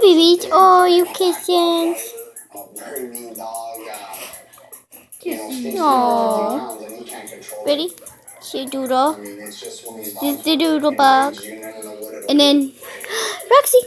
babies. Oh, you kissing. Oh, ready? See Doodle. This is the Doodle bug. And then, Roxy.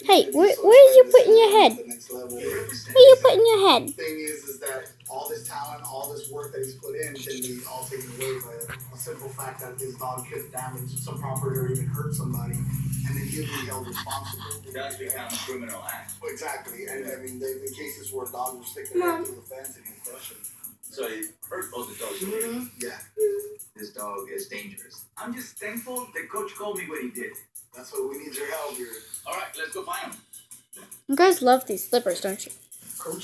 Hey, where is you putting your head? Where are you putting your head? Thing is that all this talent, all this work that he's put in can be all taken away by a simple fact that his dog could damage some property or even hurt somebody, and then he'll be held responsible. That's become a criminal act. Exactly, and I mean, the cases where dogs will stick their head through the fence and he'll crush him. So he hurt both the dogs. Yeah. This dog is dangerous. I'm just thankful that Coach called me what he did. That's what we need your help here. All right, let's go find him. You guys love these slippers, don't you?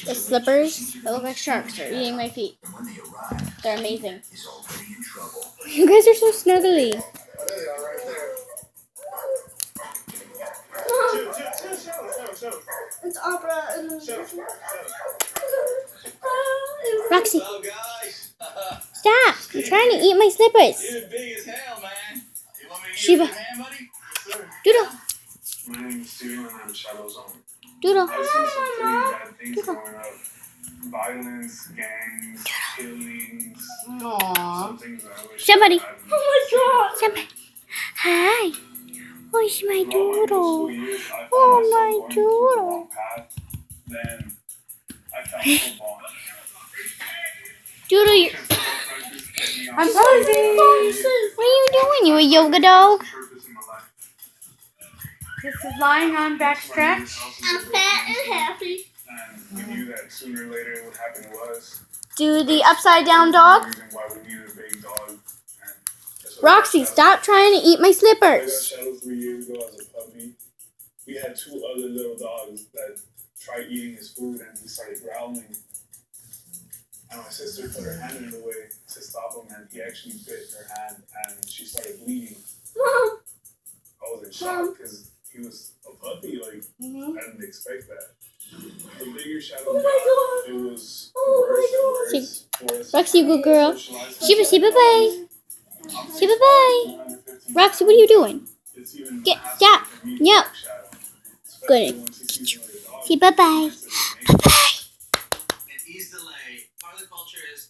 The slippers that look like sharks are eating my feet. They're amazing. You guys are so snuggly. Oh, there they are, right there. It's opera and Roxy, Hello, guys. stop! You're trying to eat my slippers. You're big as hell, man. You want me to Shiva. give you a hand, buddy? Yes, sir. Doodle, My name is Steven and I'm Shadow Zone. Doodle. I've seen some pretty bad things growing up. Violence, gangs, killings, some things I wish Somebody. I hadn't oh Somebody. Hi. Where's my Throughout my middle doodle? school years, I found Oh, myself my going through the doodle. wrong path. Then I found football. Doodle, you. I'm posing. What are you doing? You a yoga dog? purpose in my life. This is lying on back stretch. I'm fat and happy. And we knew that sooner or later it would happen to us. Do the upside down dog. The reason why we needed a big dog. And that's what Roxy, we got stop trying to eat my I got slippers. Shadow 3 years ago as a puppy. We had two other little dogs that tried eating his food and he started growling. And my sister put her hand in the way to stop him and he actually bit her hand and she started bleeding. Mom. I was in shock because he was a puppy, like I didn't expect that. The bigger Shadow Oh got, it was Oh worse and worse for us. Roxy, you good girl. Socializing. Shiva, say bye-bye. Say bye-bye. Roxy, what are you doing? It's even Get- hassle stop. for me Yep. for Shadow, especially Good. once he sees another dog. Say bye-bye. Bye-bye. In East LA, part of the culture is